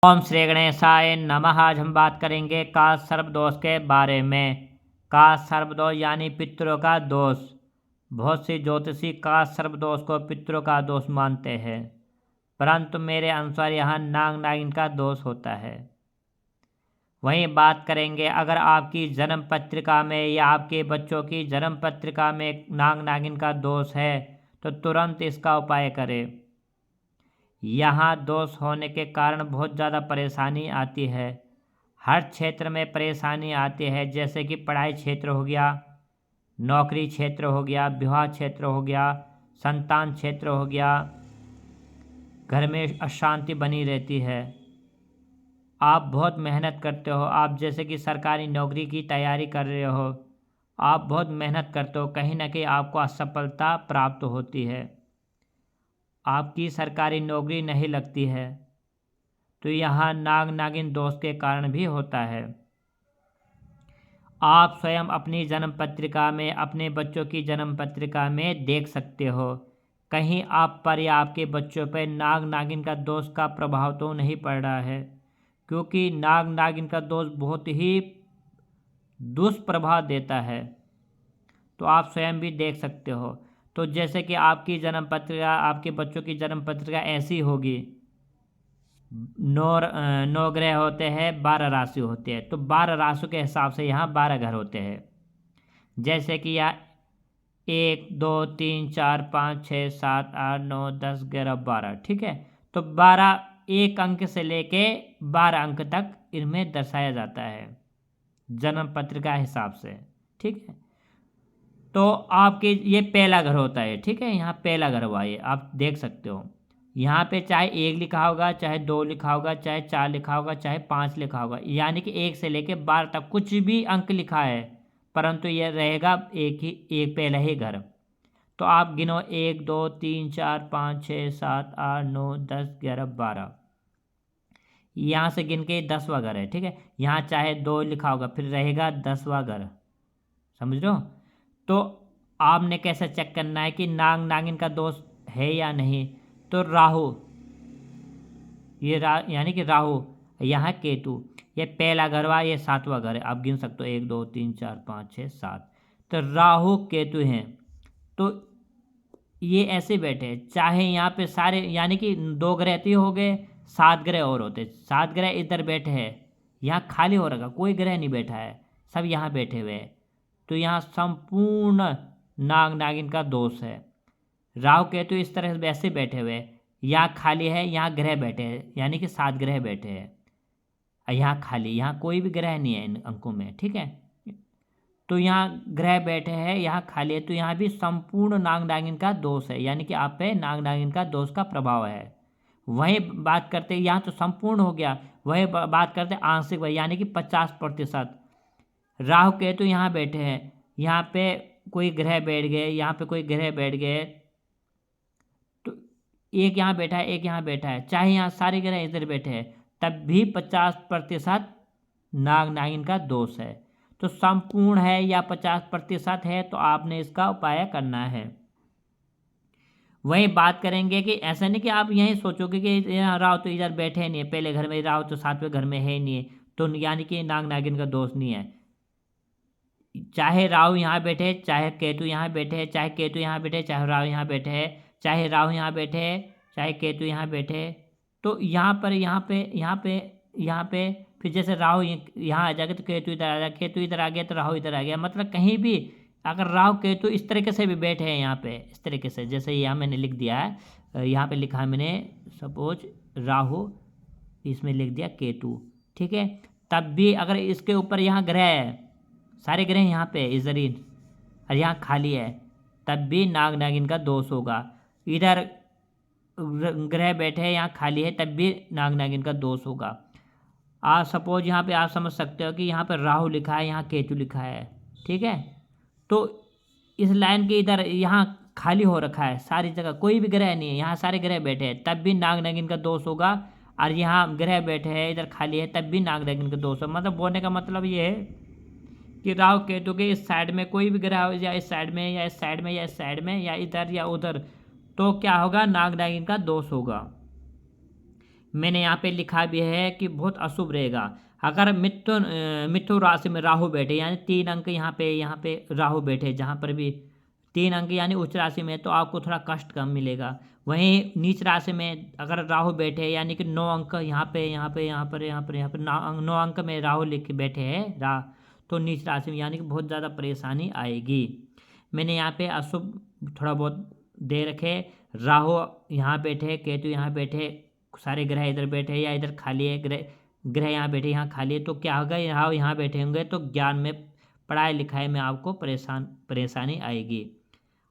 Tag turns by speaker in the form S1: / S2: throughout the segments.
S1: ओम श्री गणेशाय नमः। आज हम बात करेंगे का सर्पदोष के बारे में। का सर्पदोष यानी पितरों का दोष। बहुत सी ज्योतिषी का सर्पदोष को पितरों का दोष मानते हैं, परंतु मेरे अनुसार यहाँ नाग नागिन का दोष होता है। वहीं बात करेंगे, अगर आपकी जन्म पत्रिका में या आपके बच्चों की जन्म पत्रिका में नाग नागिन का दोष है तो तुरंत इसका उपाय करें। यहाँ दोष होने के कारण बहुत ज़्यादा परेशानी आती है। हर क्षेत्र में परेशानी आती है, जैसे कि पढ़ाई क्षेत्र हो गया, नौकरी क्षेत्र हो गया, विवाह क्षेत्र हो गया, संतान क्षेत्र हो गया, घर में अशांति बनी रहती है। आप बहुत मेहनत करते हो, आप जैसे कि सरकारी नौकरी की तैयारी कर रहे हो, आप बहुत मेहनत करते हो, कहीं ना कहीं आपको असफलता प्राप्त होती है, आपकी सरकारी नौकरी नहीं लगती है, तो यहाँ नाग नागिन दोष के कारण भी होता है। आप स्वयं अपनी जन्म पत्रिका में, अपने बच्चों की जन्म पत्रिका में देख सकते हो, कहीं आप पर या आपके बच्चों पर नाग नागिन का दोष का प्रभाव तो नहीं पड़ रहा है, क्योंकि नाग नागिन का दोष बहुत ही दुष्प्रभाव देता है। तो आप स्वयं भी देख सकते हो। तो जैसे कि आपकी जन्म पत्रिका, आपके बच्चों की जन्म पत्रिका ऐसी होगी, 9 ग्रह होते हैं, 12 राशि होते हैं, तो 12 राशियों के हिसाब से यहाँ 12 घर होते हैं। जैसे कि यहाँ 1 2 3 4 5 6 7 8 9 10 11 12, ठीक है। तो 12 एक अंक से लेके 12 अंक तक इनमें दर्शाया जाता है जन्म पत्रिका हिसाब से, ठीक है। तो आपके ये पहला घर होता है, ठीक है। यहाँ पहला घर हुआ, ये आप देख सकते हो। यहाँ पे चाहे 1 लिखा होगा, चाहे 2 लिखा होगा, चाहे 4 लिखा होगा, चाहे 5 लिखा होगा, यानी कि 1 से लेके 12 तक कुछ भी अंक लिखा है, परंतु यह रहेगा एक पहला ही घर। तो आप गिनो 1 2 3 4 5 6 7 8 9 10 11 12, यहाँ से गिन के 10वां घर है, ठीक है। यहाँ चाहे 2 लिखा होगा, फिर रहेगा 10वां घर, समझ रहे हो। तो आपने कैसे चेक करना है कि नाग नागिन का दोष है या नहीं। तो राहु, ये यानी कि राहु, यहाँ केतु, ये पहला घर हुआ, ये 7वां घर है, आप गिन सकते हो 1 2 3 4 5 6 7। तो राहु केतु हैं, तो ये ऐसे बैठे हैं, चाहे यहाँ पे सारे, यानी कि 2 ग्रह तो हो गए, 7 ग्रह और होते, 7 ग्रह इधर बैठे हैं, यहाँ खाली हो रखा, कोई ग्रह नहीं बैठा है, सब यहाँ बैठे हुए हैं। तो यहाँ संपूर्ण नाग नागिन का दोष है। राहु केतु इस तरह से वैसे बैठे हुए, यहाँ खाली है, यहाँ ग्रह बैठे हैं, यानी कि 7 ग्रह बैठे हैं, यहाँ खाली, यहाँ कोई भी ग्रह नहीं है इन अंकों में, ठीक है। तो यहाँ ग्रह बैठे हैं, यहाँ खाली है, तो यहाँ भी संपूर्ण नाग नागिन का दोष है, यानी कि आप पे नाग नागिन का दोष का प्रभाव है। वही बात करते, यहाँ तो संपूर्ण हो गया, वही बात करते आंशिक, यानी कि 50%। राहु केतु यहाँ बैठे हैं, यहाँ पे कोई ग्रह बैठ गए, यहाँ पे कोई ग्रह बैठ गए, तो एक यहाँ बैठा है, एक यहाँ बैठा है, चाहे यहाँ सारे ग्रह इधर बैठे हैं, तब भी 50% नाग नागिन का दोष है। तो संपूर्ण है या 50% है, तो आपने इसका उपाय करना है। वही बात करेंगे कि ऐसा नहीं कि आप यही सोचोगे कि राहु तो इधर बैठे नहीं है, पहले घर में राहु तो 7वें घर में है ही नहीं है, तो यानी कि नाग नागिन का दोष नहीं है। चाहे राहु यहाँ बैठे, चाहे केतु यहाँ बैठे, चाहे केतु यहाँ बैठे, चाहे राहु यहाँ बैठे, चाहे राहु यहाँ बैठे, चाहे केतु यहाँ बैठे, तो यहाँ पर यहाँ पे फिर जैसे राहु यहाँ आ जाएगा तो केतु इधर आ जाएगा, केतु इधर आ गया तो राहु इधर आ गया, मतलब कहीं भी अगर राहु केतु इस तरीके से भी बैठे हैं यहाँ पे, इस तरीके से, जैसे यहाँ मैंने लिख दिया है, यहाँ पे लिखा है मैंने, सपोज राहु, इसमें लिख दिया केतु, ठीक है। तब भी अगर इसके ऊपर यहाँ ग्रह है, सारे ग्रह यहाँ पे इधर ही, और यहाँ खाली है, तब भी नाग नागिन का दोष होगा। इधर ग्रह बैठे हैं, यहाँ खाली है, तब भी नाग नागिन का दोष होगा। आप सपोज यहाँ पे आप समझ सकते हो कि यहाँ पर राहु लिखा है, यहाँ केतु लिखा है, ठीक है। तो इस लाइन के इधर यहाँ खाली हो रखा है, सारी जगह कोई भी ग्रह नहीं है, यहाँ सारे ग्रह बैठे हैं, तब भी नाग नागिन का दोष होगा। और यहाँ ग्रह बैठे हैं, इधर खाली है, तब भी नाग नागिन का दोष होगा। मतलब बोलने का मतलब ये है कि राहु केतु के इस साइड में कोई भी ग्रह हो, या इस साइड में या इस साइड में या इस साइड में या इधर या उधर, तो क्या होगा, नाग नागिन का दोष होगा। मैंने यहाँ पे लिखा भी है कि बहुत अशुभ रहेगा। अगर मिथुन राशि में राहु बैठे, यानी 3 अंक यहाँ पे राहु बैठे, जहाँ पर भी 3 अंक यानी उच्च राशि में, तो आपको थोड़ा कष्ट कम मिलेगा। वहीं नीच राशि में अगर राहु बैठे, यानी कि 9 अंक यहाँ पे 9 अंक में राहु लिख के बैठे हैं तो नीच राशि में यानी कि बहुत ज़्यादा परेशानी आएगी। मैंने यहाँ पे अशुभ थोड़ा बहुत दे रखे। राहु यहाँ बैठे, केतु यहाँ बैठे, सारे ग्रह इधर बैठे या इधर खाली है, ग्रह यहाँ बैठे, यहाँ खाली है, तो क्या होगा, राहु यहाँ बैठे होंगे तो ज्ञान में, पढ़ाई लिखाई में आपको परेशानी आएगी।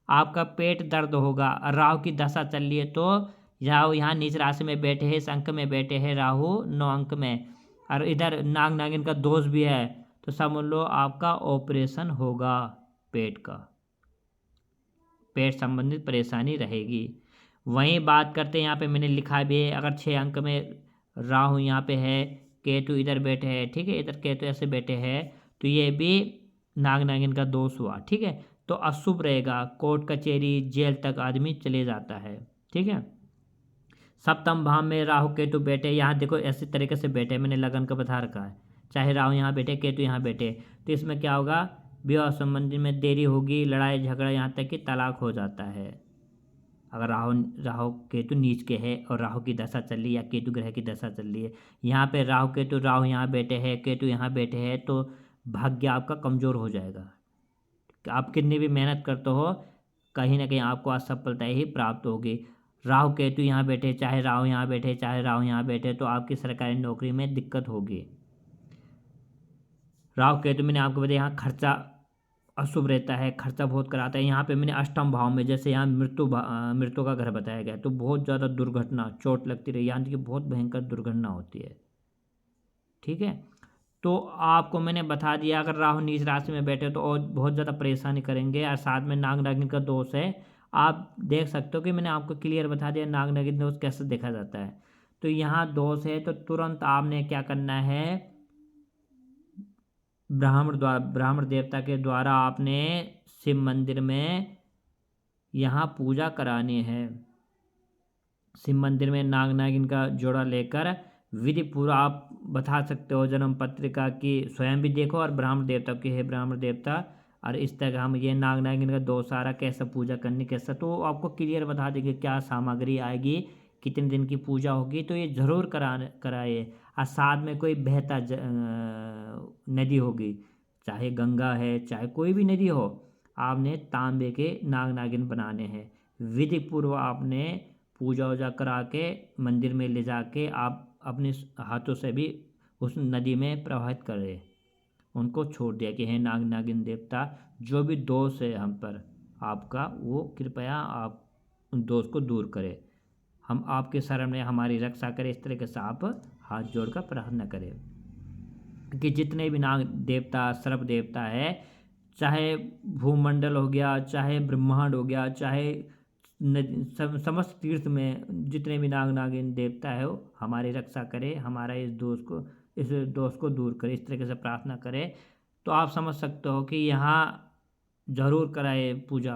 S1: आपका पेट दर्द होगा। राहु की दशा चल रही है तो राहु यहाँ नीच राशि में बैठे हैं, इस अंक में बैठे हैं राहु 9 अंक में, और इधर नाग नागिन का दोष भी है, तो समझ लो आपका ऑपरेशन होगा। पेट संबंधित परेशानी रहेगी। वहीं बात करते हैं, यहाँ पे मैंने लिखा भी है, अगर 6 अंक में राहु यहाँ पे है, केतु इधर बैठे हैं, ठीक है, इधर केतु ऐसे बैठे हैं, तो ये भी नाग नागिन का दोष हुआ, ठीक है, तो अशुभ रहेगा। कोर्ट कचहरी जेल तक आदमी चले जाता है, ठीक है। सप्तम भाव में राहु केतु बैठे, यहाँ देखो ऐसे तरीके से बैठे, मैंने लगन का बता रखा है, चाहे राहु यहाँ बैठे केतु यहाँ बैठे, तो इसमें क्या होगा, विवाह संबंधी में देरी होगी, लड़ाई झगड़ा, यहाँ तक कि तलाक हो जाता है। अगर राहु केतु नीच के है और राहु की दशा चल रही है या केतु ग्रह की दशा चल रही है, यहाँ पे राहु यहाँ बैठे हैं, केतु यहाँ बैठे हैं, तो भाग्य आपका कमज़ोर हो जाएगा। आप कितनी भी मेहनत करते हो, कहीं ना कहीं आपको असफलता ही प्राप्त होगी। राहु केतु यहाँ बैठे, चाहे राहु यहाँ बैठे, चाहे राहु यहाँ बैठे, तो आपकी सरकारी नौकरी में दिक्कत होगी। राहु केतु मैंने आपको बताया, यहाँ खर्चा अशुभ रहता है, खर्चा बहुत कराता है। यहाँ पे मैंने अष्टम भाव में, जैसे यहाँ मृत्यु का घर बताया गया, तो बहुत ज़्यादा दुर्घटना, चोट लगती रही, यानी कि बहुत भयंकर दुर्घटना होती है, ठीक है। तो आपको मैंने बता दिया, अगर राहु नीच राशि में बैठे तो और बहुत ज़्यादा परेशानी करेंगे, और साथ में नाग नागिन का दोष है। आप देख सकते हो कि मैंने आपको क्लियर बता दिया नाग नागिन दोष कैसे देखा जाता है। तो यहाँ दोष है तो तुरंत आपने क्या करना है, ब्राह्मण देवता के द्वारा आपने शिव मंदिर में यहाँ पूजा करानी है। शिव मंदिर में नाग नागिन का जोड़ा लेकर विधि पूरा आप बता सकते हो, जन्म पत्रिका की स्वयं भी देखो, और ब्राह्मण देवता की है, ब्राह्मण देवता और इस तरह हम ये नाग नागिन का दोष आ रहा, कैसा पूजा करनी, कैसा, तो आपको क्लियर बता देंगे क्या सामग्री आएगी, कितने दिन की पूजा होगी, तो ये ज़रूर कराए। और साथ में कोई बहता नदी होगी, चाहे गंगा है चाहे कोई भी नदी हो, आपने तांबे के नाग नागिन बनाने हैं। विधि पूर्व आपने पूजा वूजा करा के मंदिर में ले जाके आप अपने हाथों से भी उस नदी में प्रवाहित करें, उनको छोड़ दिया कि हे नाग नागिन देवता, जो भी दोष है हम पर आपका, वो कृपया आप उन दोष को दूर करें, हम आपके शरण में, हमारी रक्षा करें। इस तरीके से आप हाथ जोड़कर प्रार्थना करें कि जितने भी नाग देवता, सर्प देवता है, चाहे भूमंडल हो गया, चाहे ब्रह्मांड हो गया, चाहे समस्त तीर्थ में जितने भी नाग नागिन देवता है, वो हमारी रक्षा करे, हमारा इस दोष को दूर करे, इस तरीके से प्रार्थना करें। तो आप समझ सकते हो कि यहाँ जरूर कराए पूजा।